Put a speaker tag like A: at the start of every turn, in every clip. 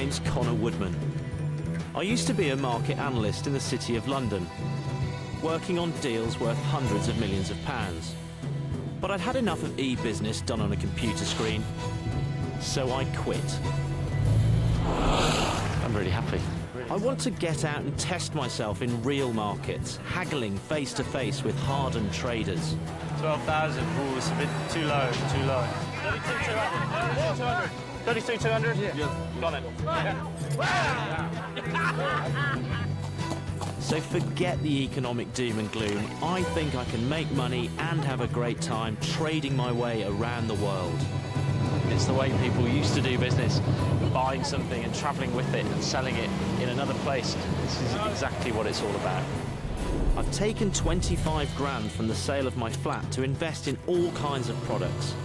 A: name's Conor Woodman. I used to be a market analyst in the City of London, working on deals worth hundreds of millions of pounds. But I'd had enough of e-business done on a computer screen, so I quit.
B: I'm really happy.
A: I want to get out and test myself in real markets, haggling face-to-face with hardened traders.
C: 12,000. Ooh, it's a bit too low, too low. 32,200. 32,200? Yeah. Got it.
A: So forget the economic doom and gloom. I think I can make money and have a great time trading my way around the world.
B: It's the way people used to do business, buying something and travelling with it and selling it in another place. This is exactly what it's all about.
A: I've taken 25 grand from the sale of my flat to invest in all kinds of products.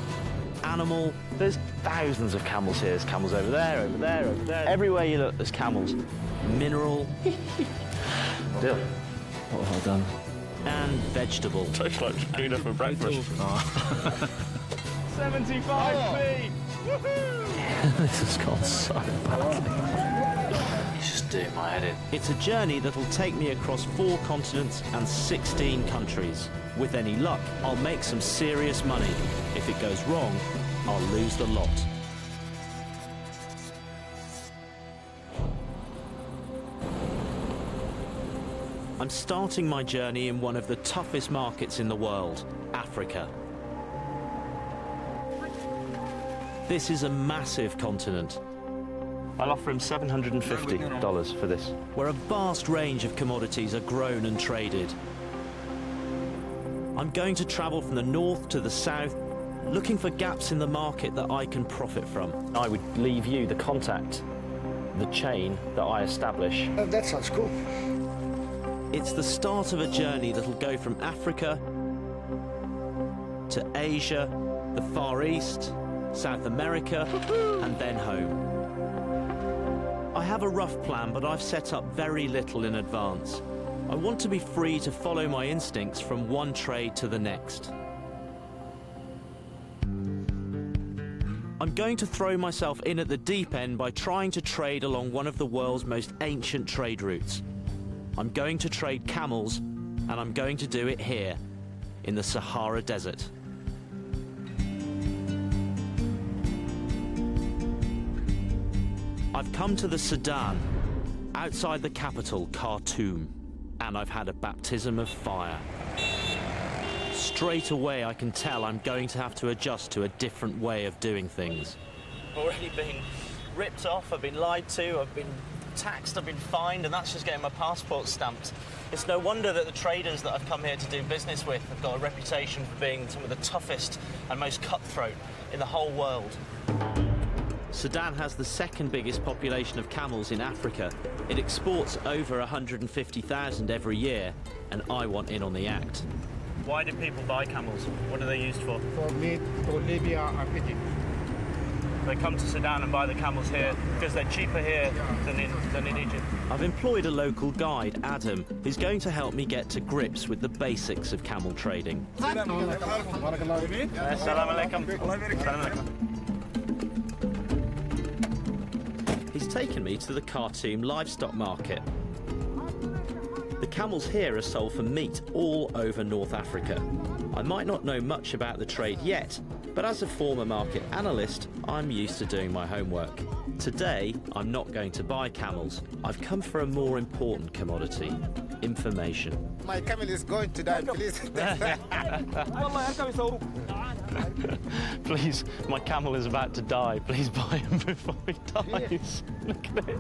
A: Animal.
B: There's thousands of camels here. There's camels over there, over there, over there. Everywhere you look, there's camels.
A: Mineral.
B: Deal. What have I done?
A: And vegetable.
B: Tastes like tuna for breakfast.
C: 75p!
B: This has gone so badly. It's just doing my head in.
A: It's a journey that'll take me across 4 continents and 16 countries. With any luck, I'll make some serious money. If it goes wrong, I'll lose the lot. I'm starting my journey in one of the toughest markets in the world, Africa. This is a massive continent,
B: I'll offer him $750 for this.
A: where a vast range of commodities are grown and traded. I'm going to travel from the north to the south, looking for gaps in the market that I can profit from.
B: I would leave you the contact, the chain that I establish.
D: That sounds cool.
A: It's the start of a journey that'll go from Africa to Asia, the Far East, South America, and then home. I have a rough plan, but I've set up very little in advance. I want to be free to follow my instincts from one trade to the next. I'm going to throw myself in at the deep end by trying to trade along one of the world's most ancient trade routes. I'm going to trade camels, and I'm going to do it here, in the Sahara Desert. I've come to the Sudan, outside the capital, Khartoum, and I've had a baptism of fire. Straight away I can tell I'm going to have to adjust to a different way of doing things.
C: I've already been ripped off, I've been lied to, I've been taxed, I've been fined, and that's just getting my passport stamped. It's no wonder that the traders that I've come here to do business with have got a reputation for being some of the toughest and most cutthroat in the whole world.
A: Sudan has the second biggest population of camels in Africa. It exports over 150,000 every year, and I want in on the act.
C: Why do people buy camels? What are they used for?
D: For meat, for Libya and Egypt.
C: They come to Sudan and buy the camels here because they're cheaper here than in Egypt.
A: I've employed a local guide, Adam, who's going to help me get to grips with the basics of camel trading.
C: Assalamu alaikum.
A: He's taken me to the Khartoum livestock market. The camels here are sold for meat all over North Africa. I might not know much about the trade yet, but as a former market analyst, I'm used to doing my homework. Today, I'm not going to buy camels. I've come for a more important commodity: information.
D: My camel is going to die, please.
B: Please, my camel is about to die. Please buy him before he dies. Look at it.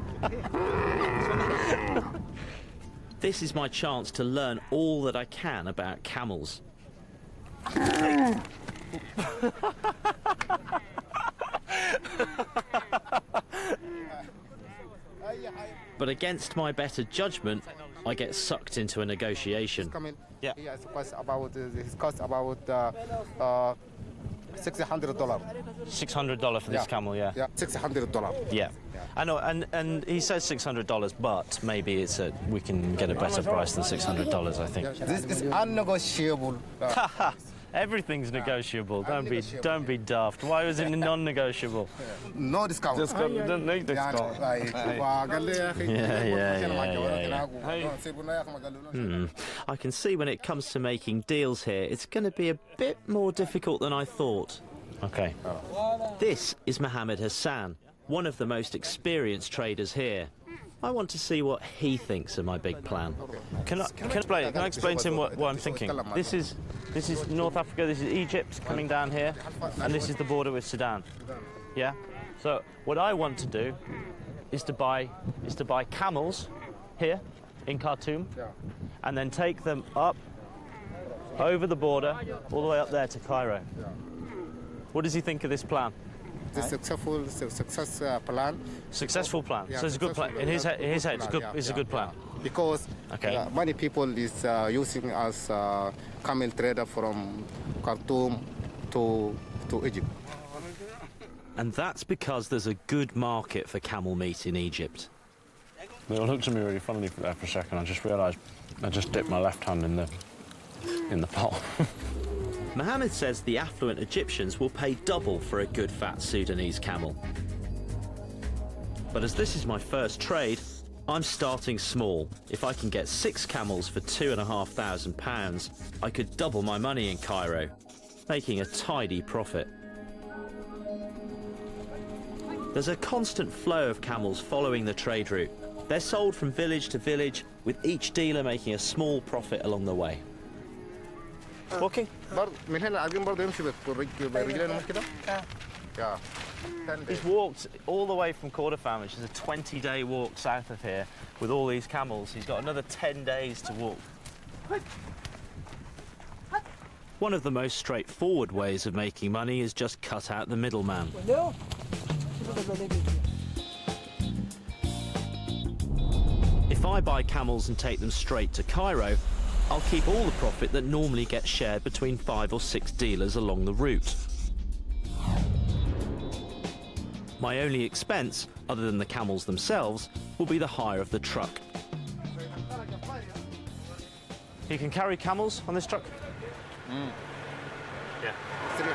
A: This is my chance to learn all that I can about camels. But against my better judgment, I get sucked into a negotiation.
C: Yeah.
D: It costs about $600.
C: $600 for this camel, yeah.
D: Yeah, $600.
C: Yeah. I know, and he says $600, but maybe we can get a better price than $600, I think.
D: This is unnegotiable.
B: Everything's negotiable. Don't
D: negotiable.
B: be daft. Why was it non-negotiable?
D: No discount.
B: Don't need discount.
A: I can see when it comes to making deals here, it's going to be a bit more difficult than I thought.
B: Okay.
A: This is Mohammed Hassan, one of the most experienced traders here. I want to see what he thinks of my big plan.
B: Can I explain to him what I'm thinking? This is North Africa. This is Egypt coming down here, and this is the border with Sudan. Yeah. So what I want to do is to buy camels here in Khartoum, and then take them up over the border all the way up there to Cairo. What does he think of this plan?
D: The success plan.
B: Successful plan.
D: Yeah,
B: So it's a good plan. In his head, it's a good plan.
D: Because
B: Okay.
D: many people is using as camel trader from Khartoum to Egypt.
A: And that's because there's a good market for camel meat in Egypt.
B: It looked at me really funnily there for a second. I just realised I just dipped my left hand in the pot.
A: Mohammed says the affluent Egyptians will pay double for a good fat Sudanese camel. But as this is my first trade, I'm starting small. If I can get 6 camels for £2,500, I could double my money in Cairo, making a tidy profit. There's a constant flow of camels following the trade route. They're sold from village to village, with each dealer making a small profit along the way. Walking?
D: من هنا قاعدين برضه يمشي برجلين كده. Yeah. 10 days.
B: He's walked all the way from Kordofan, which is a 20-day walk south of here, with all these camels. He's got another 10 days to walk.
A: One of the most straightforward ways of making money is just cut out the middleman. If I buy camels and take them straight to Cairo, I'll keep all the profit that normally gets shared between 5 or 6 dealers along the route. My only expense, other than the camels themselves, will be the hire of the truck.
B: You can carry camels on this truck?
C: Yeah.
D: $300.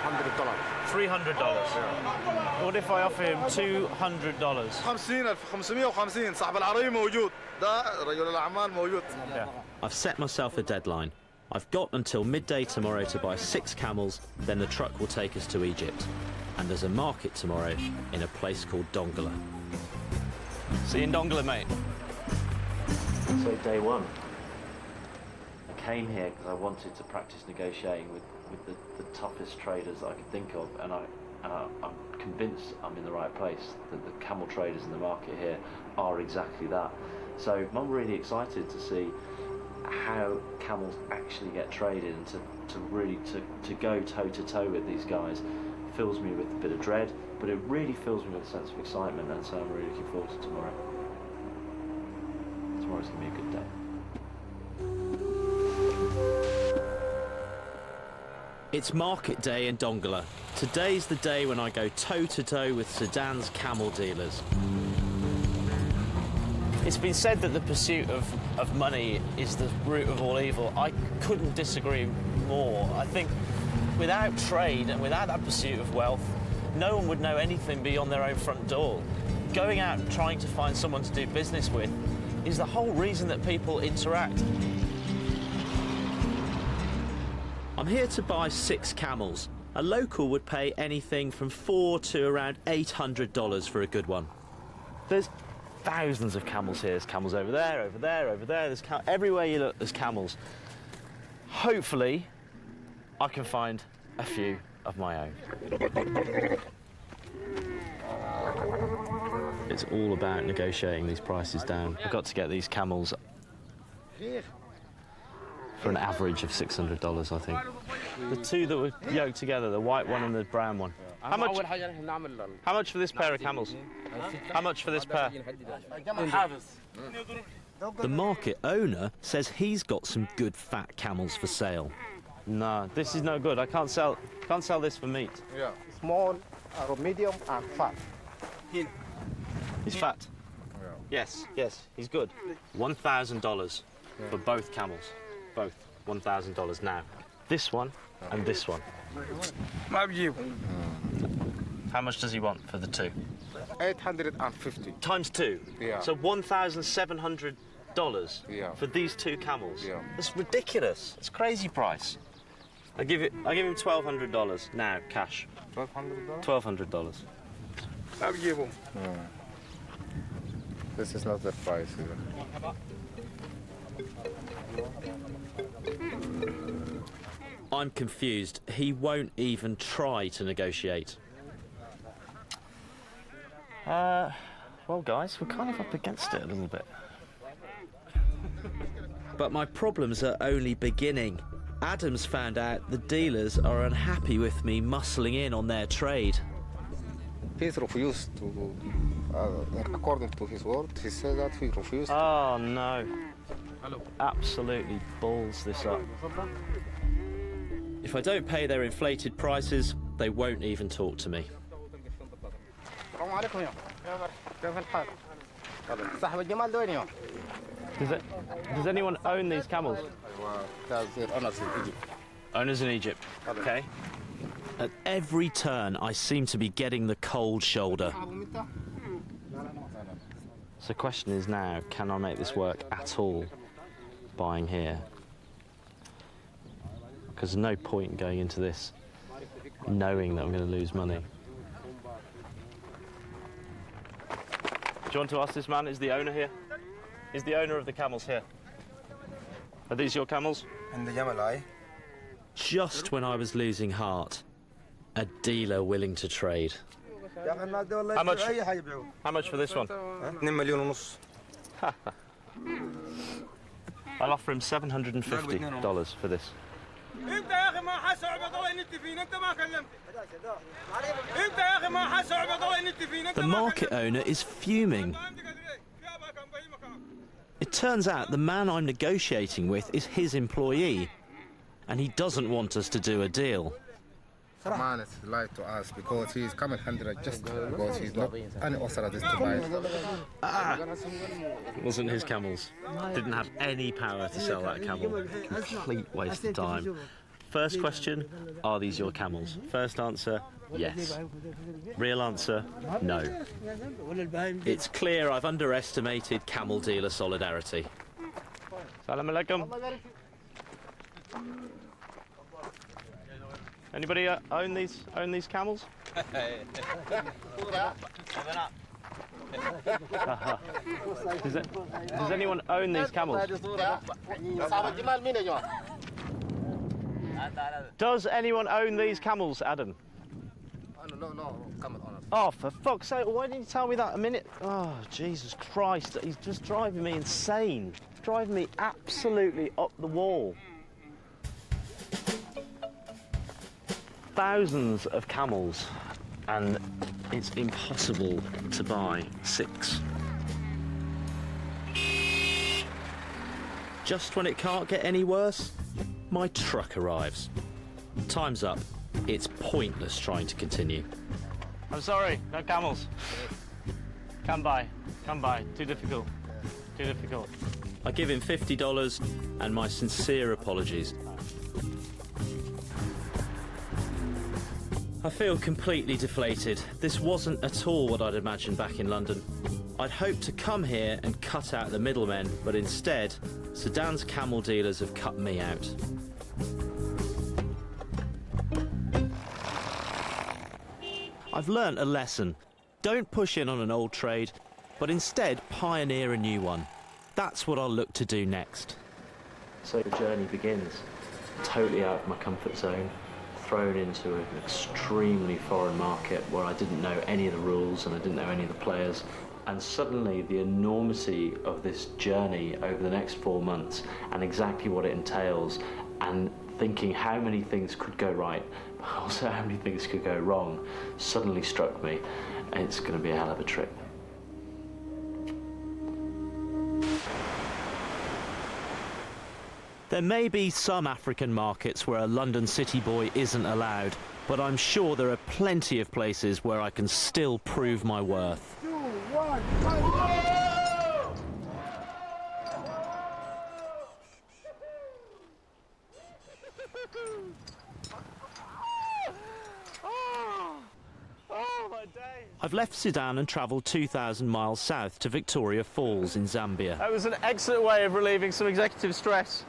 B: $300. What if I offer him $200?
E: 50,550 صاحب العربية موجود ده رجل الأعمال موجود.
B: Yeah.
A: I've set myself a deadline. I've got until midday tomorrow to buy 6 camels, then the truck will take us to Egypt. And there's a market tomorrow in a place called Dongola.
B: See you in Dongola, mate.
A: So day one, I came here because I wanted to practice negotiating with the toughest traders that I could think of, and I'm convinced I'm in the right place, that the camel traders in the market here are exactly that. So I'm really excited to see how camels actually get traded, and to really go toe to toe with these guys fills me with a bit of dread, but it really fills me with a sense of excitement, and so I'm really looking forward to tomorrow. Tomorrow's going to be a good day. It's market day in Dongola. Today's the day when I go toe to toe with Sudan's camel dealers.
B: It's been said that the pursuit of money is the root of all evil. I couldn't disagree more. I think without trade and without that pursuit of wealth, no one would know anything beyond their own front door. Going out and trying to find someone to do business with is the whole reason that people interact.
A: I'm here to buy 6 camels. A local would pay anything from $400 to around $800 for a good one.
B: There's thousands of camels here. There's camels over there, over there, over there. There's everywhere you look, there's camels. Hopefully, I can find a few of my own.
A: It's all about negotiating these prices down.
B: I've got to get these camels
A: For an average of $600, I think.
B: The two that were yoked together, the white one and the brown one. How much for this pair of camels? How much for this pair?
A: The market owner says he's got some good fat camels for sale.
B: No, this is no good. I can't sell this for meat.
D: Yeah. Small, medium, and fat.
B: He's fat.
D: Yeah.
B: Yes, he's good.
A: $1,000 for both camels. Both. $1,000 now.
B: this one, and this one. How much does he want for the two?
D: 850.
B: Times two.
D: Yeah.
B: So $1,700
D: Yeah.
B: for these two camels.
D: Yeah.
B: That's ridiculous. It's a crazy price. I give him $1,200 now, cash.
D: $1,200?
B: $1,200.
D: This is not the price.
A: I'm confused. He won't even try to negotiate.
B: Well, guys, we're kind of up against it a little bit.
A: But my problems are only beginning. Adam's found out the dealers are unhappy with me muscling in on their trade.
D: He's refused to, according to his word, he said that he refused.
B: Oh, no. Absolutely balls this up.
A: If I don't pay their inflated prices, they won't even talk to me.
B: Does anyone own these camels? Owners in Egypt. Okay.
A: At every turn, I seem to be getting the cold shoulder.
B: So the question is now, can I make this work at all buying here? Because there's no point in going into this knowing that I'm going to lose money. Do you want to ask this man, is the owner here? Is the owner of the camels here? Are these your camels?
A: Just when I was losing heart, a dealer willing to trade.
B: How much? How much for this one? I'll offer him $750 for this.
A: The market owner is fuming. It turns out the man I'm negotiating with is his employee, and he doesn't want us to do a deal.
D: The man is lied to us because he's coming handler just because he's not any authorized to buy it.
A: It wasn't his camels. Didn't have any power to sell that camel. Complete waste of time. First question, are these your camels? First answer, yes. Real answer, no. It's clear I've underestimated camel dealer solidarity.
B: Salam alaikum. Anybody own these camels? Does anyone own these camels? Does anyone own these camels, Adam?
D: No, come on.
B: Oh, for fuck's sake, why didn't you tell me that a minute? Oh, Jesus Christ, he's just driving me insane. Driving me absolutely up the wall. Thousands of camels, and it's impossible to buy 6. Just when it can't get any worse, my truck arrives. Time's up. It's pointless trying to continue. I'm sorry, no camels. Come by. Too difficult.
A: I give him $50 and my sincere apologies. I feel completely deflated. This wasn't at all what I'd imagined back in London. I'd hoped to come here and cut out the middlemen, but instead, Sudan's camel dealers have cut me out. I've learnt a lesson. Don't push in on an old trade, but instead pioneer a new one. That's what I'll look to do next.
B: So the journey begins. Totally out of my comfort zone, thrown into an extremely foreign market where I didn't know any of the rules and I didn't know any of the players. And suddenly the enormity of this journey over the next 4 months and exactly what it entails, and thinking how many things could go right, but also how many things could go wrong, suddenly struck me. It's going to be a hell of a trip.
A: There may be some African markets where a London city boy isn't allowed, but I'm sure there are plenty of places where I can still prove my worth. I've left Sudan and travelled 2,000 miles south to Victoria Falls in Zambia.
C: That was an excellent way of relieving some executive stress.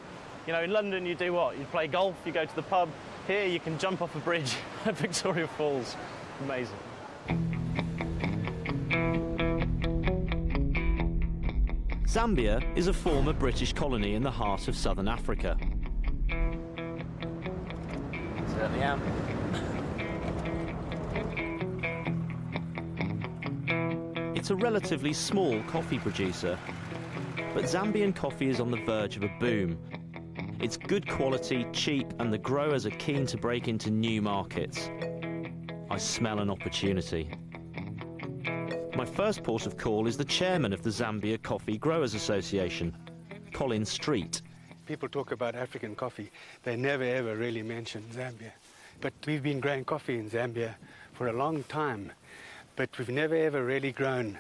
C: You know, in London you do what? You play golf, you go to the pub. Here you can jump off a bridge at Victoria Falls. Amazing.
A: Zambia is a former British colony in the heart of southern Africa.
C: Certainly am.
A: It's a relatively small coffee producer, but Zambian coffee is on the verge of a boom. It's good quality, cheap, and the growers are keen to break into new markets. I smell an opportunity. My first port of call is the chairman of the Zambia Coffee Growers Association, Colin Street.
F: People talk about African coffee. They never ever really mention Zambia. But we've been growing coffee in Zambia for a long time, but we've never ever really grown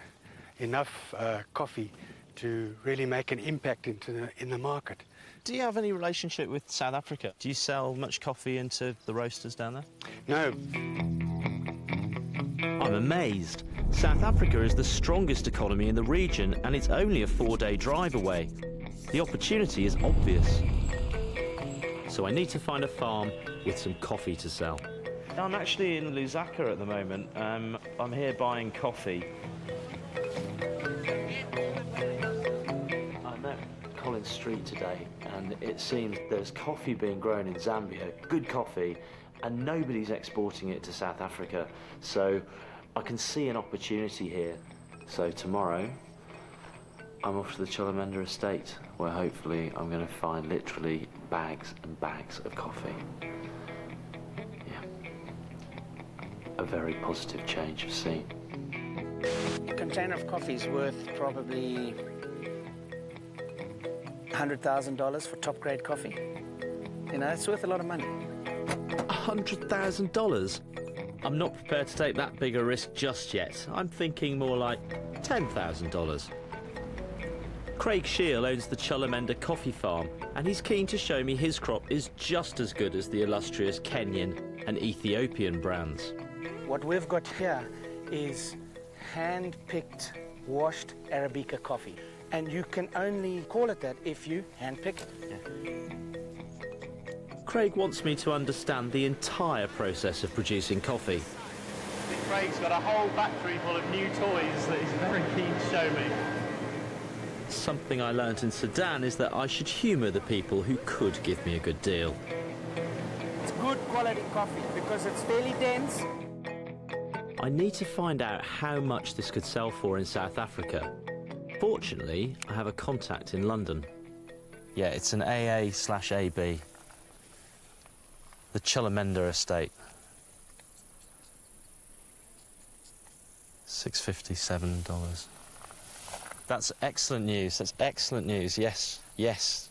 F: enough coffee to really make an impact in the market.
B: Do you have any relationship with South Africa? Do you sell much coffee into the roasters down there?
F: No.
A: I'm amazed. South Africa is the strongest economy in the region, and it's only a 4-day drive away. The opportunity is obvious. So I need to find a farm with some coffee to sell.
B: I'm actually in Lusaka at the moment. I'm here buying coffee. I met Colin Street today, and it seems there's coffee being grown in Zambia, good coffee, and nobody's exporting it to South Africa. So I can see an opportunity here. So tomorrow, I'm off to the Cholamenda estate, where hopefully I'm going to find literally bags and bags of coffee. Yeah. A very positive change of scene.
G: A container of coffee is worth probably $100,000 for top grade coffee. You know, it's worth a lot of money.
A: $100,000? I'm not prepared to take that big a risk just yet. I'm thinking more like $10,000. Craig Shield owns the Cholamenda coffee farm, and he's keen to show me his crop is just as good as the illustrious Kenyan and Ethiopian brands.
G: What we've got here is hand-picked, washed Arabica coffee. And you can only call it that if you hand-pick it.
A: Craig wants me to understand the entire process of producing coffee.
B: Craig's got a whole factory full of new toys that he's very keen to show me.
A: Something I learnt in Sudan is that I should humour the people who could give me a good deal.
G: It's good quality coffee because it's fairly dense.
A: I need to find out how much this could sell for in South Africa. Fortunately, I have a contact in London.
B: Yeah, it's an AA/AB. The Cholamenda estate. $657. That's excellent news. That's excellent news. Yes, yes.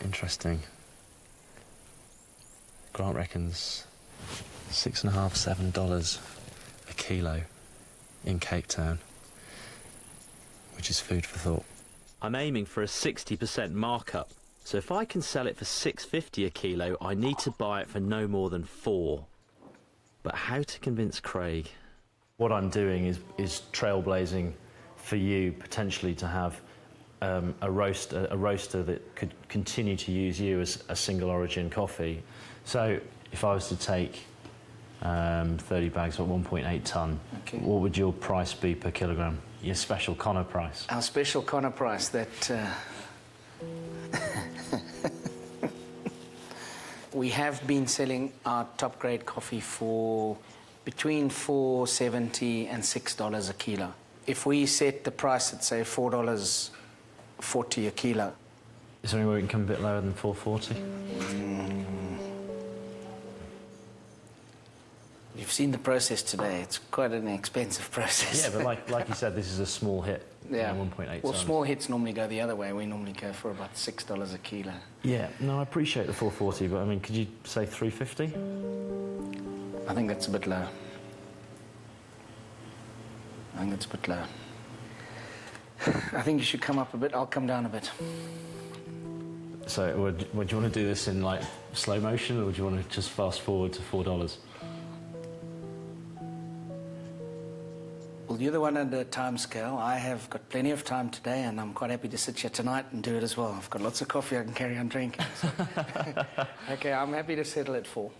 B: Interesting. Grant reckons $6.5, $7 a kilo in Cape Town, which is food for thought.
A: I'm aiming for a 60% markup, so if I can sell it for $6.50 a kilo, I need to buy it for no more than $4. But how to convince Craig?
B: What I'm doing is trailblazing for you potentially to have a roaster that could continue to use you as a single origin coffee. So if I was to take 30 bags at 1.8 tonne,
G: Okay.
B: What would your price be per kilogram? Your special Conor price?
G: Our special Conor price that we have been selling our top grade coffee for between $4.70 and $6 a kilo. If we set the price at say $4.40 a kilo.
B: Is there any way we can come a bit lower than 440?
G: You've seen the process today. It's quite an expensive process.
B: Yeah, but like you said, this is a small hit.
G: Yeah.
B: 1.8
G: Well,
B: tonnes.
G: small hits normally go the other way. We normally go for about $6 a kilo.
B: Yeah, no, I appreciate the 440, but I mean, could you say 350?
G: I think that's a bit low. I think it's a bit low. I think you should come up a bit. I'll come down a bit.
B: So, would you want to do this in like slow motion, or would you want to just fast forward to $4?
G: Well, you're the one under time scale. I have got plenty of time today, and I'm quite happy to sit here tonight and do it as well. I've got lots of coffee I can carry on drinking. So. Okay, I'm happy to settle at $4.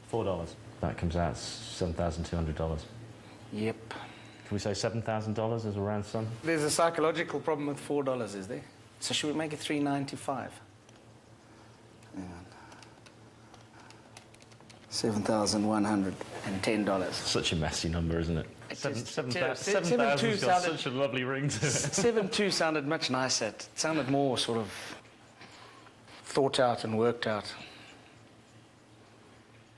B: $4. That comes out $7,200.
G: Yep.
B: Can we say $7,000 as a round sum?
G: There's a psychological problem with $4, is there? So should we make it $3.95? $7,110.
B: Such a messy number, isn't it?
G: $7,200
B: got such a lovely ring to it.
G: 7.2 sounded much nicer. It sounded more sort of thought out and worked out.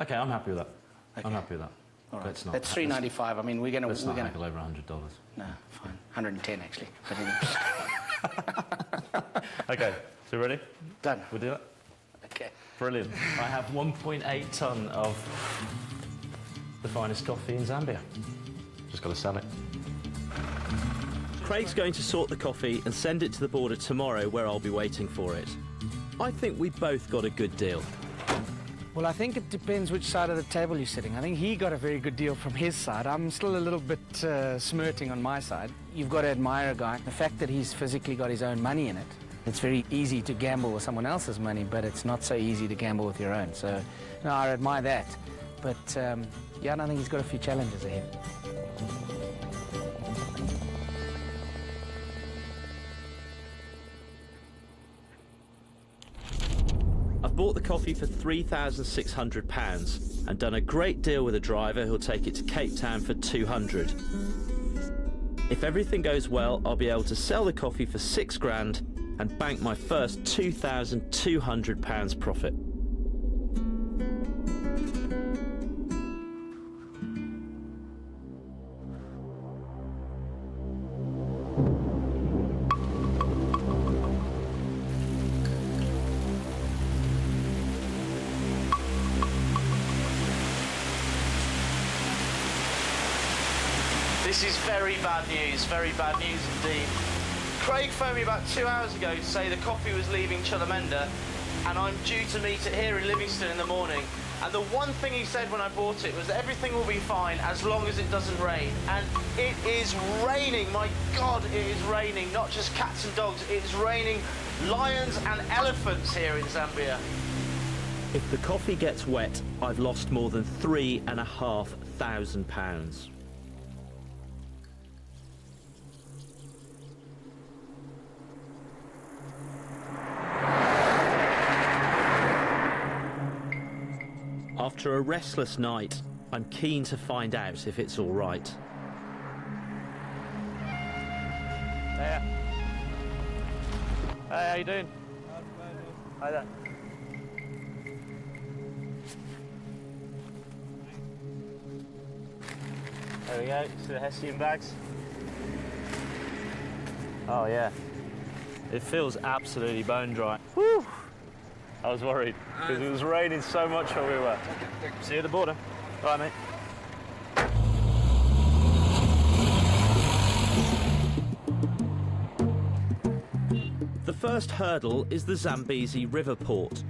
B: Okay, I'm happy with that.
G: Okay.
B: I'm happy with that.
G: All right.
B: Let's not.
G: That's $3.95. I mean, we're going to...
B: Let's not haggle over $100.
G: No, fine. 110 actually. But anyway.
B: Okay, so ready?
G: Done.
B: We'll do that?
G: Okay.
B: Brilliant. I have 1.8 tonne of the finest coffee in Zambia. Just got to sell it.
A: Craig's going to sort the coffee and send it to the border tomorrow, where I'll be waiting for it. I think we both got a good deal.
H: Well, I think it depends which side of the table you're sitting. I think he got a very good deal from his side. I'm still a little bit smirting on my side. You've got to admire a guy. The fact that he's physically got his own money in it. It's very easy to gamble with someone else's money, but it's not so easy to gamble with your own. So, no, I admire that. But, yeah, I don't think he's got a few challenges ahead.
A: I've bought the coffee for £3,600 and done a great deal with a driver who'll take it to Cape Town for £200. If everything goes well, I'll be able to sell the coffee for £6,000 and bank my first £2,200 profit.
C: This is very bad news indeed. Craig phoned me about 2 hours ago to say the coffee was leaving Chulamenda and I'm due to meet it here in Livingston in the morning. And the one thing he said when I bought it was that everything will be fine as long as it doesn't rain. And it is raining, my God, it is raining. Not just cats and dogs, it is raining lions and elephants here in Zambia.
A: If the coffee gets wet, I've lost more than £3,500. After a restless night, I'm keen to find out if it's all right.
B: Hey, how you doing? Hi there. There we go, see the Hessian bags. Oh yeah, it feels absolutely bone dry. Whew. I was worried because it was raining so much where we were. See you at the border. All right, mate.
A: The first hurdle is the Zambezi River Port.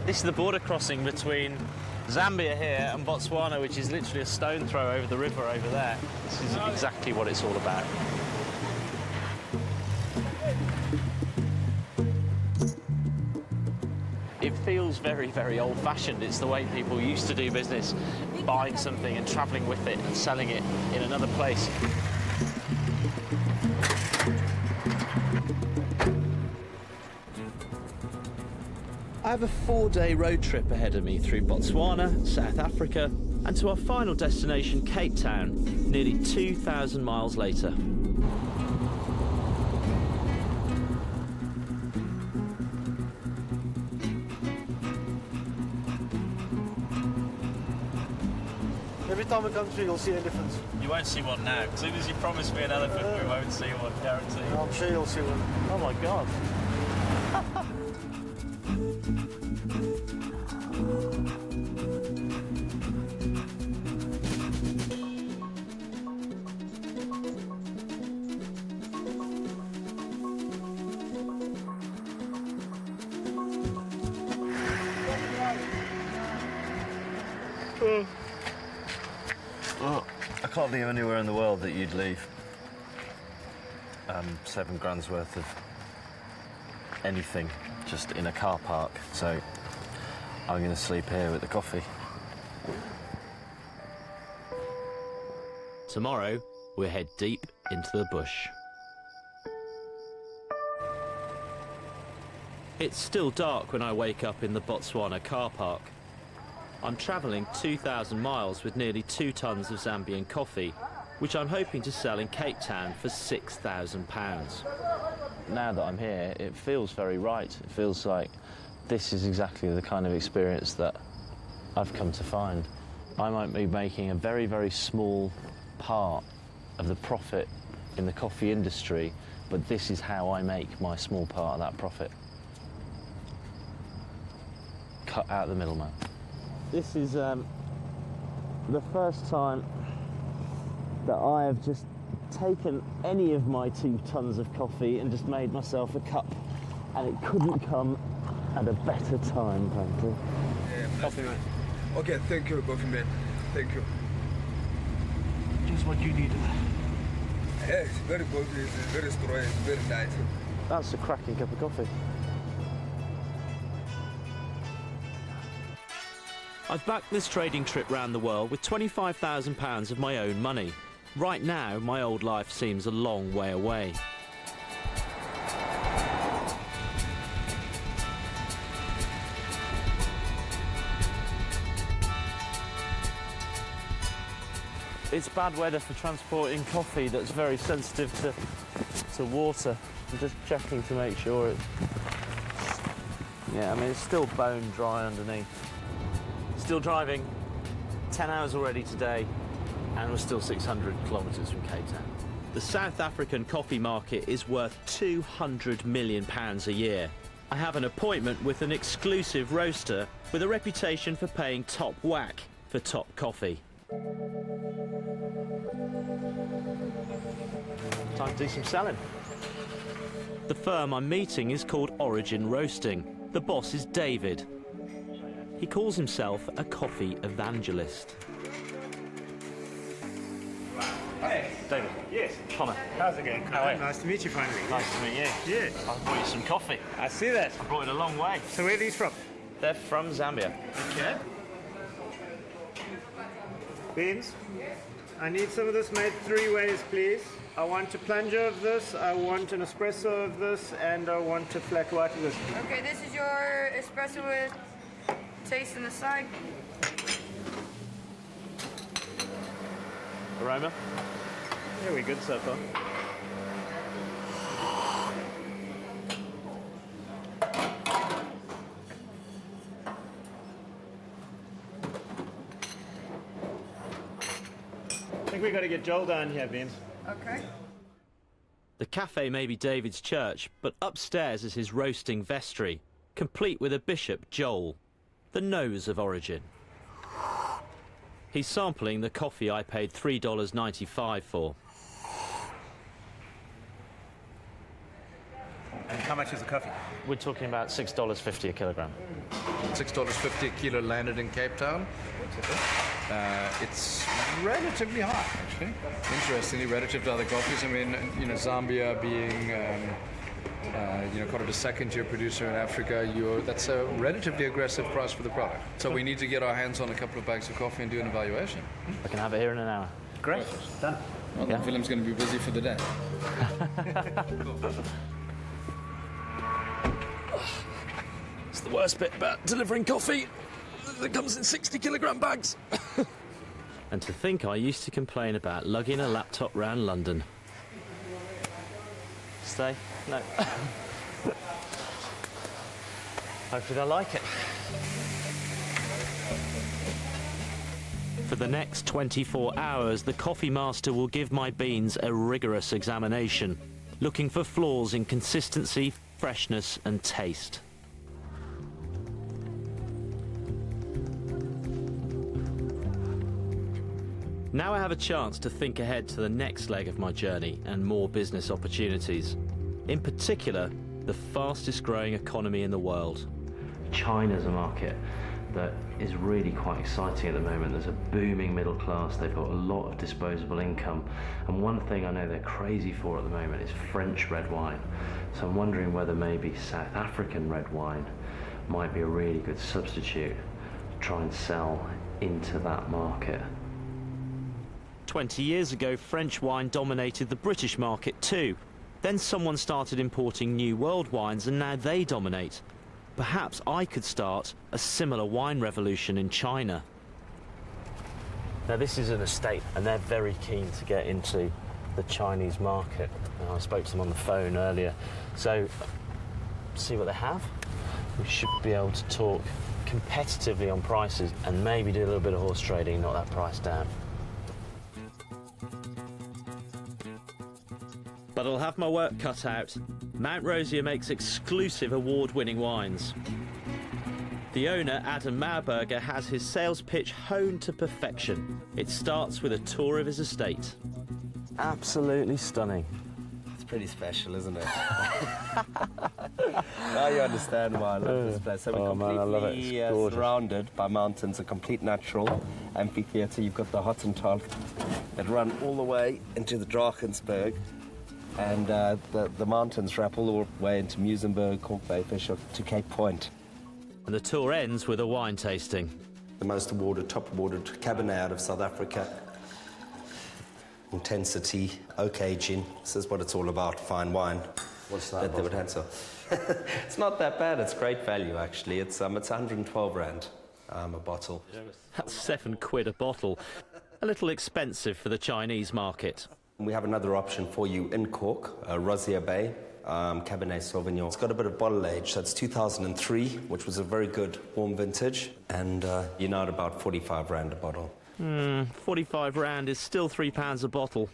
B: This is the border crossing between Zambia here and Botswana, which is literally a stone throw over the river over there. This is exactly what it's all about. It feels very, very old-fashioned. It's the way people used to do business, buying something and travelling with it and selling it in another place.
A: I have a 4-day road trip ahead of me through Botswana, South Africa, and to our final destination, Cape Town, nearly 2,000 miles later.
E: Every time we come through, you'll see elephants.
B: You won't see one now. As soon as you promise me an elephant, we won't see one, guarantee.
E: I'm sure you'll see one.
B: Oh my God.
C: I can't think of anywhere in the world that you'd leave 7 grand's worth of anything just in a car park. So I'm going to sleep here with the coffee.
A: Tomorrow, we'll head deep into the bush. It's still dark when I wake up in the Botswana car park. I'm travelling 2,000 miles with nearly 2 tons of Zambian coffee, which I'm hoping to sell in Cape Town for £6,000.
B: Now that I'm here, it feels very right. It feels like this is exactly the kind of experience that I've come to find. I might be making a very, very small part of the profit in the coffee industry, but this is how I make my small part of that profit. Cut out the middleman. This is the first time that I have just taken any of my 2 tons of coffee and just made myself a cup, and it couldn't come at a better time, frankly.
I: Yeah, coffee, man. Okay, thank you, coffee man. Thank you.
F: Just what you needed.
I: Yeah, it's very good, it's very strong, it's very nice.
B: That's a cracking cup of coffee.
A: I've backed this trading trip round the world with £25,000 of my own money. Right now, my old life seems a long way away.
B: It's bad weather for transporting coffee that's very sensitive to water. I'm just checking to make sure it's... Yeah, I mean, it's still bone dry underneath. Still driving 10 hours already today, and we're still 600 kilometres from Cape Town.
A: The South African coffee market is worth £200 million a year. I have an appointment with an exclusive roaster with a reputation for paying top whack for top coffee.
B: Time to do some selling.
A: The firm I'm meeting is called Origin Roasting. The boss is David. He calls himself a coffee evangelist.
B: Hey, David.
F: Yes.
B: Connor.
F: How's it going?
B: How are you?
F: Nice to meet you finally.
B: Nice to meet you.
F: Yeah.
B: I brought you some coffee.
F: I see that.
B: I brought it a long way.
F: So where are these from?
B: They're from Zambia.
F: Okay. Beans, I need some of this made 3 ways, please. I want a plunger of this, I want an espresso of this, and I want a flat white of this.
J: Okay, this is your espresso with taste on the side.
B: Aroma?
F: Yeah, we're good so far. I think we've got to get Joel down here, Beans.
J: Okay.
A: The cafe may be David's church, but upstairs is his roasting vestry, complete with a bishop, Joel, the nose of Origin. He's sampling the coffee I paid $3.95 for.
K: And how much is the coffee?
B: We're talking about $6.50 a kilogram.
K: $6.50 a kilo landed in Cape Town. It's relatively high, actually. Interestingly, relative to other coffees. I mean, you know, Zambia being, kind of a second-tier producer in Africa, that's a relatively aggressive price for the product. So we need to get our hands on a couple of bags of coffee and do an evaluation.
B: I can have it here in an hour.
K: Great. Done. Well, then Willem's going to be busy for the day.
A: It's the worst bit about delivering coffee that comes in 60-kilogram bags. And to think I used to complain about lugging a laptop round London.
B: Stay? No. Hopefully they'll like it.
A: For the next 24 hours, the coffee master will give my beans a rigorous examination, looking for flaws in consistency, freshness and taste. Now I have a chance to think ahead to the next leg of my journey and more business opportunities. In particular, the fastest growing economy in the world. China's a market that is really quite exciting at the moment. There's a booming middle class, they've got a lot of disposable income, and one thing I know they're crazy for at the moment is French red wine. So I'm wondering whether maybe South African red wine might be a really good substitute to try and sell into that market.
B: 20 years ago, French wine dominated the British market too. Then someone started importing new world wines, and now they dominate. Perhaps I could start a similar wine revolution in China. Now, this is an estate, and they're very keen to get into the Chinese market. Now, I spoke to them on the phone earlier, so see what they have. We should be able to talk competitively on prices and maybe do a little bit of horse trading, knock that price down.
A: But I'll have my work cut out. Mount Rosier makes exclusive award-winning wines. The owner, Adam Mauberger, has his sales pitch honed to perfection. It starts with a tour of his estate.
B: Absolutely stunning.
L: It's pretty special, isn't it? Now you understand why I love this place. So we're completely surrounded by mountains, a complete natural amphitheatre. You've got the Hottentot that run all the way into the Drakensberg. And the mountains wrap all the way into Muizenberg, Cork Bay, Fisher to Cape Point.
A: And the tour ends with a wine tasting.
L: The most awarded, top awarded Cabernet out of South Africa. Intensity, oak aging. This is what it's all about, fine wine.
K: What's that?
L: They would answer. It's not that bad, it's great value actually. It's 112 Rand a bottle.
A: That's £7 a bottle. A little expensive for the Chinese market.
L: We have another option for you in Cork, Rosier Bay, Cabernet Sauvignon. It's got a bit of bottle age, so it's 2003, which was a very good warm vintage, and you're now at about 45 Rand a bottle.
A: 45 Rand is still £3 a bottle.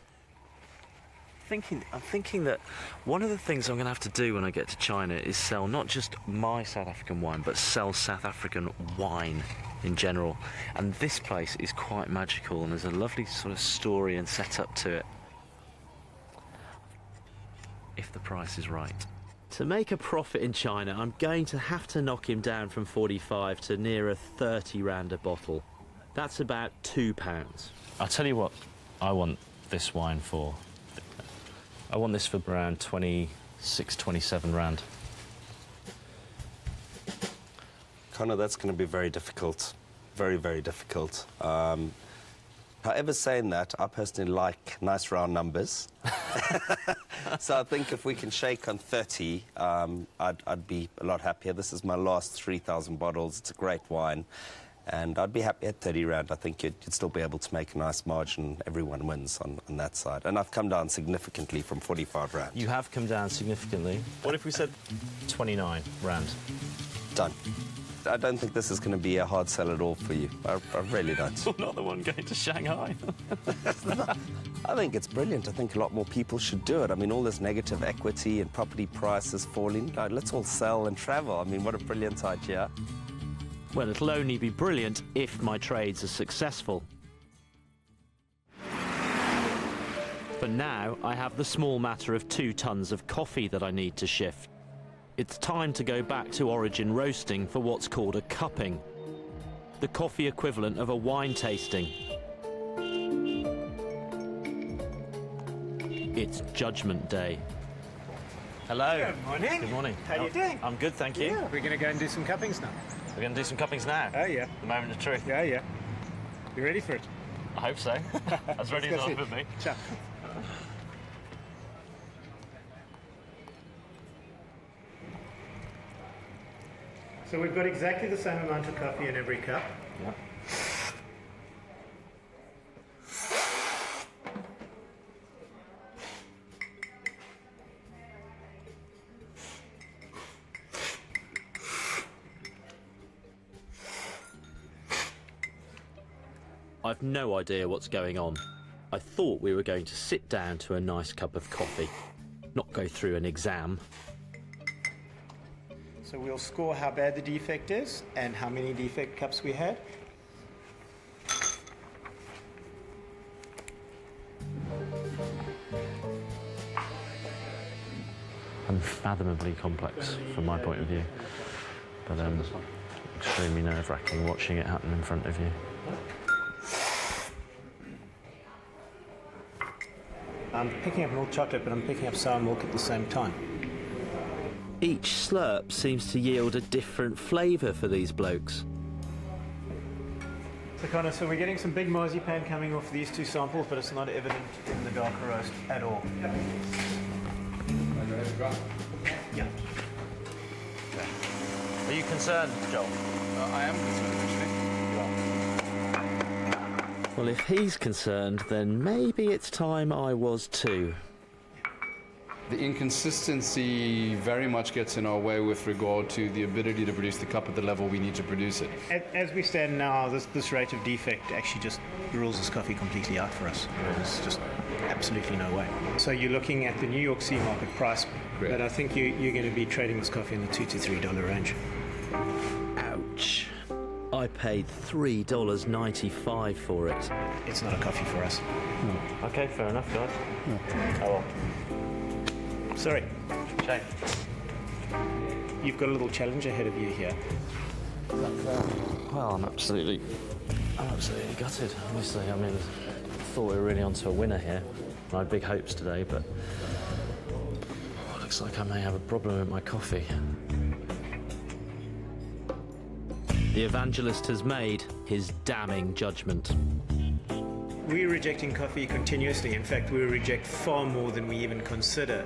B: I'm thinking that one of the things I'm going to have to do when I get to China is sell not just my South African wine, but sell South African wine in general. And this place is quite magical, and there's a lovely sort of story and setup to it. If the price is right.
A: To make a profit in China, I'm going to have to knock him down from 45 to nearer 30 Rand a bottle. That's about £2.
B: I'll tell you what I want this wine for. I want this for around 26, 27 Rand.
L: Conor, that's going to be very difficult. Very, very difficult. However, saying that, I personally like nice round numbers. So I think if we can shake on 30, I'd be a lot happier. This is my last 3,000 bottles. It's a great wine. And I'd be happy at 30 Rand. I think you'd still be able to make a nice margin. Everyone wins on that side. And I've come down significantly from 45 Rand.
B: You have come down significantly. What if we said 29 Rand?
L: Done. I don't think this is going to be a hard sell at all for you. I really don't.
B: I'm not the one going to Shanghai.
L: I think it's brilliant. I think a lot more people should do it. I mean, all this negative equity and property prices falling. Let's all sell and travel. I mean, what a brilliant idea.
A: Well, it'll only be brilliant if my trades are successful. But now I have the small matter of 2 tons of coffee that I need to shift. It's time to go back to origin roasting for what's called a cupping, the coffee equivalent of a wine tasting. It's Judgment Day.
B: Hello.
F: Good morning.
B: Good morning.
F: How are you doing?
B: I'm good, thank you.
F: Yeah, we're going to go and do some cuppings now.
B: We're going to do some cuppings now?
F: Oh, yeah.
B: The moment of truth.
F: Yeah, yeah. You ready for it?
B: I hope so. As ready as I'll be.
F: Ciao. So we've got exactly the same amount of coffee in every cup.
B: Yeah.
A: I've no idea what's going on. I thought we were going to sit down to a nice cup of coffee, not go through an exam.
F: So we'll score how bad the defect is and how many defect cups we had.
B: Unfathomably complex from my point of view. But extremely nerve-wracking watching it happen in front of you.
M: I'm picking up milk chocolate, but I'm picking up sour milk at the same time.
A: Each slurp seems to yield a different flavour for these blokes.
M: So Connor, so we're getting some big marzipan coming off these two samples, but it's not evident in the darker roast at all. Yeah.
B: Are you concerned, Joel?
K: I am concerned, actually.
A: Well, if he's concerned, then maybe it's time I was too.
K: The inconsistency very much gets in our way with regard to the ability to produce the cup at the level we need to produce it.
M: As we stand now, this rate of defect actually just rules this coffee completely out for us. There's just absolutely no way. So you're looking at the New York Sea market price, but I think you're going to be trading this coffee in the $2 to $3 range.
A: Ouch. I paid $3.95 for it.
M: It's not a coffee for us.
B: No. Okay, fair enough, guys.
M: No.
B: Oh well.
M: Sorry.
B: Shame.
M: You've got a little challenge ahead of you here.
B: Well, I'm absolutely gutted. Obviously, I mean, I thought we were really onto a winner here. I had big hopes today, but looks like I may have a problem with my coffee.
A: The evangelist has made his damning judgment.
M: We're rejecting coffee continuously. In fact, we reject far more than we even consider.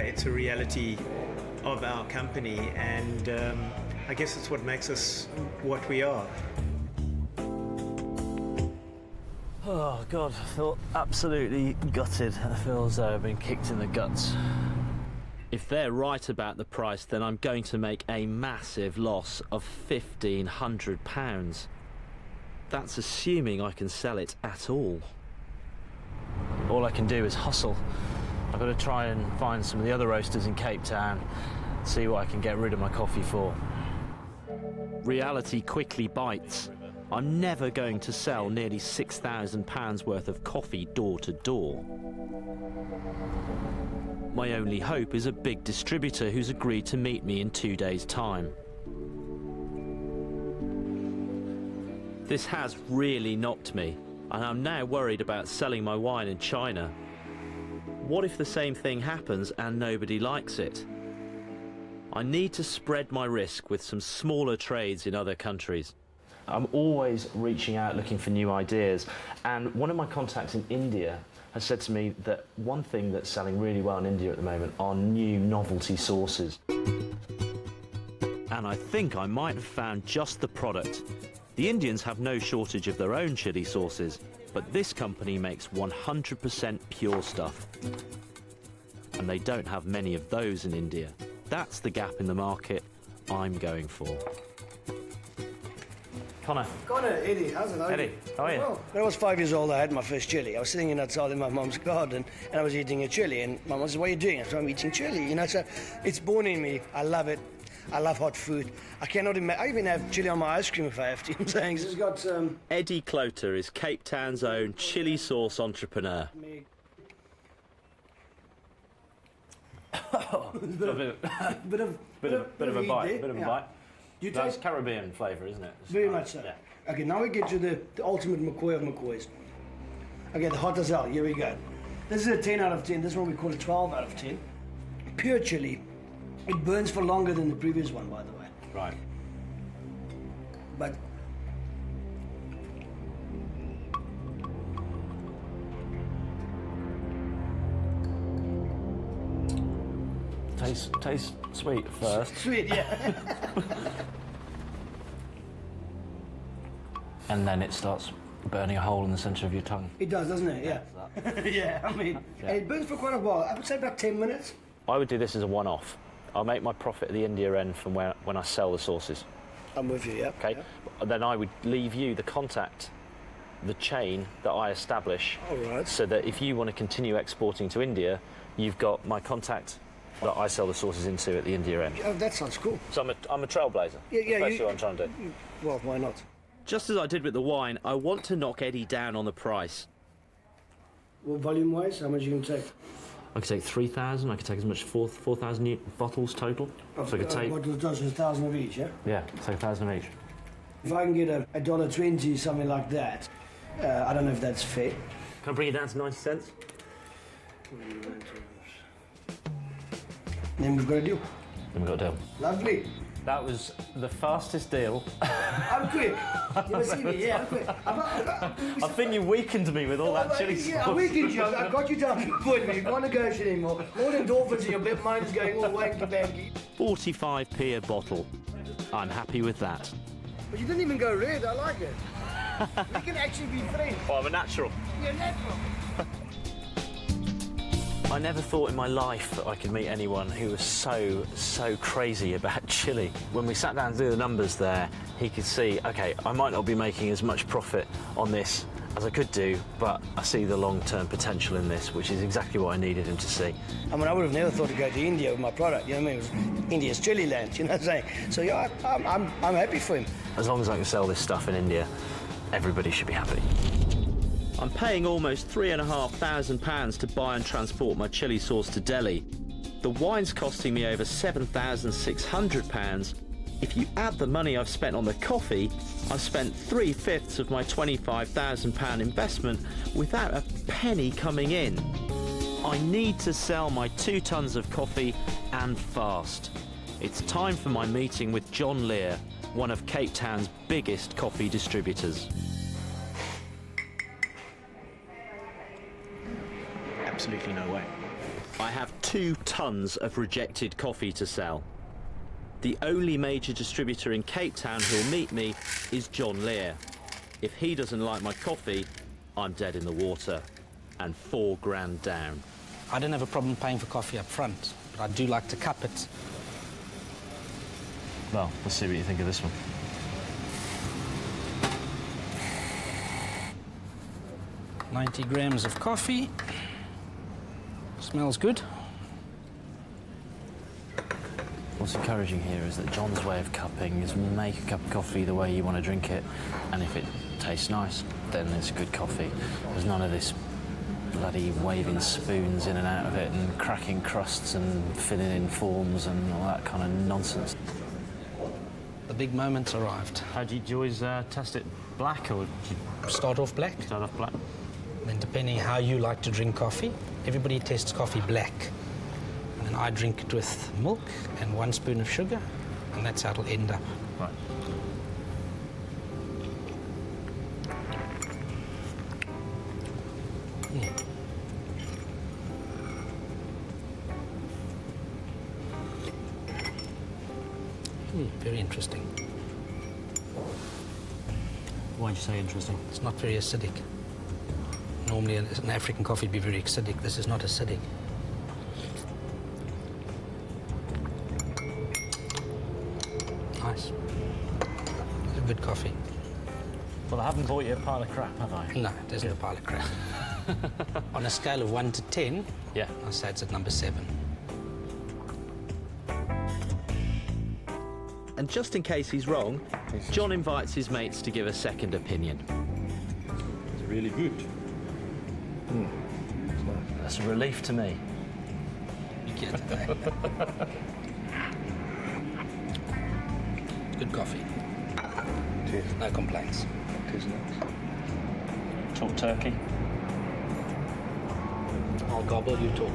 M: It's a reality of our company, and I guess it's what makes us what we are.
B: Oh, God, I feel absolutely gutted. I feel as though I've been kicked in the guts.
A: If they're right about the price, then I'm going to make a massive loss of £1,500. That's assuming I can sell it at all.
B: All I can do is hustle. I've got to try and find some of the other roasters in Cape Town, see what I can get rid of my coffee for.
A: Reality quickly bites. I'm never going to sell nearly £6,000 worth of coffee door to door. My only hope is a big distributor who's agreed to meet me in 2 days' time. This has really knocked me, and I'm now worried about selling my wine in China. What if the same thing happens and nobody likes it? I need to spread my risk with some smaller trades in other countries.
B: I'm always reaching out looking for new ideas, and one of my contacts in India has said to me that one thing that's selling really well in India at the moment are new novelty sauces.
A: And I think I might have found just the product. The Indians have no shortage of their own chili sauces, but this company makes 100% pure stuff. And they don't have many of those in India. That's the gap in the market I'm going for.
B: Connor,
N: Eddie, how's it?
B: Eddie, how are you?
N: Well, when I was 5 years old, I had my first chili. I was sitting outside in my mum's garden, and I was eating a chili, and my mum said, "What are you doing?" I said, "I'm eating chili." You know, so it's born in me. I love it. I love hot food. I cannot imagine. I even have chili on my ice cream if I have to. I'm saying this has got
A: Eddie Cloter is Cape Town's own chili sauce entrepreneur.
B: Bit of a bite.
N: You
B: That's
N: taste
B: Caribbean flavour, isn't it?
N: very much so.
B: Yeah.
N: Okay, now we get to the ultimate McCoy of McCoys. Okay, the hot as hell. Here we go. This is a 10 out of 10. This one we call a 12 out of 10. Pure chili. It burns for longer than the previous one, by the way.
B: Right.
N: But
B: Tastes sweet first.
N: Sweet, yeah.
B: And then it starts burning a hole in the centre of your tongue.
N: It does, doesn't it? Yeah. Yeah, I mean, and it burns for quite a while. I would say about 10 minutes.
B: I would do this as a one-off. I'll make my profit at the India end from when I sell the sauces.
N: I'm with you, yeah.
B: Okay. Yeah. Then I would leave you the contact, the chain that I establish.
N: All right.
B: So that if you want to continue exporting to India, you've got my contact that I sell the sauces into at the India end.
N: Oh, that sounds cool.
B: So I'm a trailblazer.
N: Yeah,
B: That's what I'm trying to do.
N: Well, why not?
A: Just as I did with the wine, I want to knock Eddie down on the price.
N: Well, volume-wise, how much you can take?
B: I could take 3,000. I could take as much as 4,000 bottles total. So I could take.
N: Bottles does 1,000 of each, yeah?
B: Yeah, take 1,000 of each.
N: If I can get a $1.20, something like that, I don't know if that's fair.
B: Can I bring it down to 90 cents?
N: Then we've got a deal.
B: Then we've got a deal.
N: Lovely.
B: That was the fastest deal.
N: I'm quick. You ever see me? Yeah, I'm quick.
B: I think you weakened me with all that chili sauce.
N: Yeah, I weakened you. I got you down to the point where you can't negotiate anymore. All endorphins in your mind's going all wanky-banky.
A: 45p a bottle. I'm happy with that.
N: But you didn't even go red. I like it. We can actually be friends.
B: Oh, I'm a natural.
N: You're natural.
B: I never thought in my life that I could meet anyone who was so crazy about chili. When we sat down to do the numbers there, he could see, OK, I might not be making as much profit on this as I could do, but I see the long-term potential in this, which is exactly what I needed him to see.
N: I mean, I would have never thought to go to India with my product, you know what I mean? It was India's chili land, you know what I'm saying? So, yeah, I'm happy for him.
B: As long as I can sell this stuff in India, everybody should be happy.
A: I'm paying almost £3,500 to buy and transport my chili sauce to Delhi. The wine's costing me over £7,600. If you add the money I've spent on the coffee, I've spent 3/5 of my £25,000 investment without a penny coming in. I need to sell my 2 tons of coffee and fast. It's time for my meeting with John Lear, one of Cape Town's biggest coffee distributors.
M: Absolutely no way.
A: I have 2 tons of rejected coffee to sell. The only major distributor in Cape Town who'll meet me is John Lear. If he doesn't like my coffee, I'm dead in the water, and £4,000 down.
H: I don't have a problem paying for coffee up front, but I do like to cup it.
B: Well, let's see what you think of this one.
H: $90 grams of coffee. Smells good.
B: What's encouraging here is that John's way of cupping is make a cup of coffee the way you want to drink it, and if it tastes nice, then it's good coffee. There's none of this bloody waving spoons in and out of it and cracking crusts and filling in forms and all that kind of nonsense.
H: The big moment's arrived.
B: How do you always test it? Black or do you
H: start off black?
B: Start off black.
H: Then depending how you like to drink coffee, everybody tests coffee black. And then I drink it with milk and 1 spoon of sugar, and that's how it'll end up.
B: Right.
H: Very interesting.
B: Why'd you say interesting?
H: It's not very acidic. Normally an African coffee would be very acidic. This is not acidic. Nice. It's a good coffee.
B: Well, I haven't bought you a pile of crap, have I?
H: No, it isn't a pile of crap. On a scale of 1 to 10,
B: yeah,
H: I'd say it's at number 7.
A: And just in case he's wrong, John invites his mates to give a second opinion.
I: It's really good.
B: That's a relief to me.
H: You get it. Good coffee. No complaints.
B: Talk turkey.
H: I'll gobble, you talk.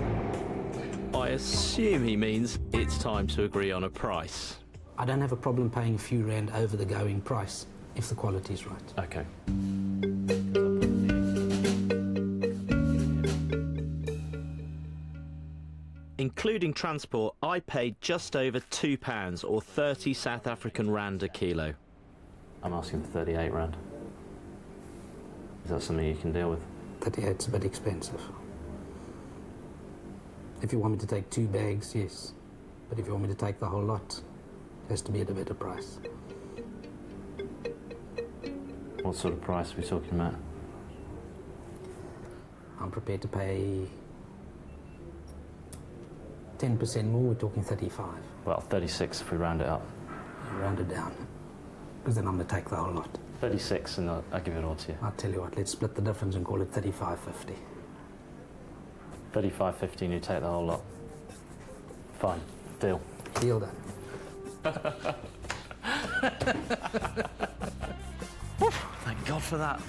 A: I assume he means it's time to agree on a price.
H: I don't have a problem paying a few rand over the going price if the quality's right.
B: Okay.
A: Including transport, I paid just over £2 or 30 South African rand a kilo.
B: I'm asking for 38 rand. Is that something you can deal with?
H: 38's a bit expensive. If you want me to take 2 bags, yes. But if you want me to take the whole lot, it has to be at a better price.
B: What sort of price are we talking about?
H: I'm prepared to pay 10% more, we're talking 35.
B: Well, 36 if we round it up.
H: You round it down, because then I'm going to take the whole lot.
B: 36 and I'll give it all to you.
H: I'll tell you what, let's split the difference and call it 35.50.
B: 35.50 and you take the whole lot. Fine. Deal.
H: Deal done.
B: for that.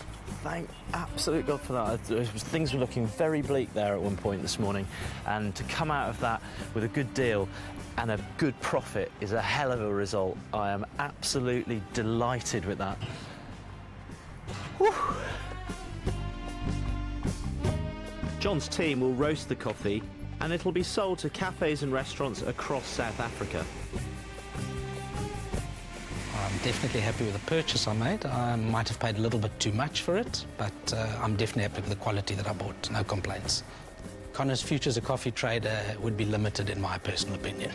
B: Thank absolute God for that. Things were looking very bleak there at one point this morning, and to come out of that with a good deal and a good profit is a hell of a result. I am absolutely delighted with that. Whew.
A: John's team will roast the coffee and it'll be sold to cafes and restaurants across South Africa.
O: I'm definitely happy with the purchase I made. I might have paid a little bit too much for it, but I'm definitely happy with the quality that I bought. No complaints. Conor's future as a coffee trader would be limited in my personal opinion.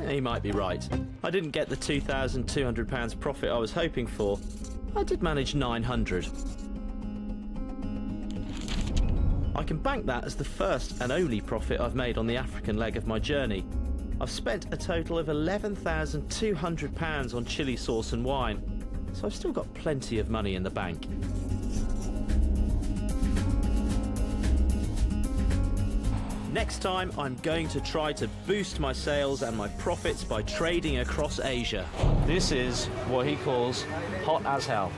A: He might be right. I didn't get the £2,200 profit I was hoping for. I did manage 900. I can bank that as the first and only profit I've made on the African leg of my journey. I've spent a total of £11,200 on chilli sauce and wine, so I've still got plenty of money in the bank. Next time, I'm going to try to boost my sales and my profits by trading across Asia.
B: This is what he calls hot as hell.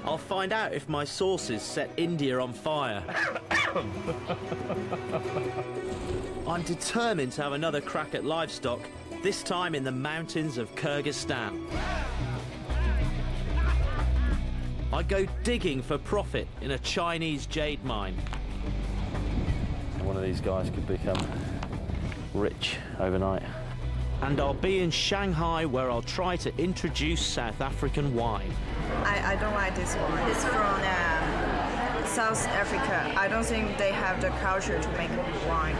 A: I'll find out if my sauces set India on fire. I'm determined to have another crack at livestock, this time in the mountains of Kyrgyzstan. I go digging for profit in a Chinese jade mine.
B: One of these guys could become rich overnight.
A: And I'll be in Shanghai, where I'll try to introduce South African wine.
J: I don't like this one. It's from South Africa. I don't think they have the culture to make wine.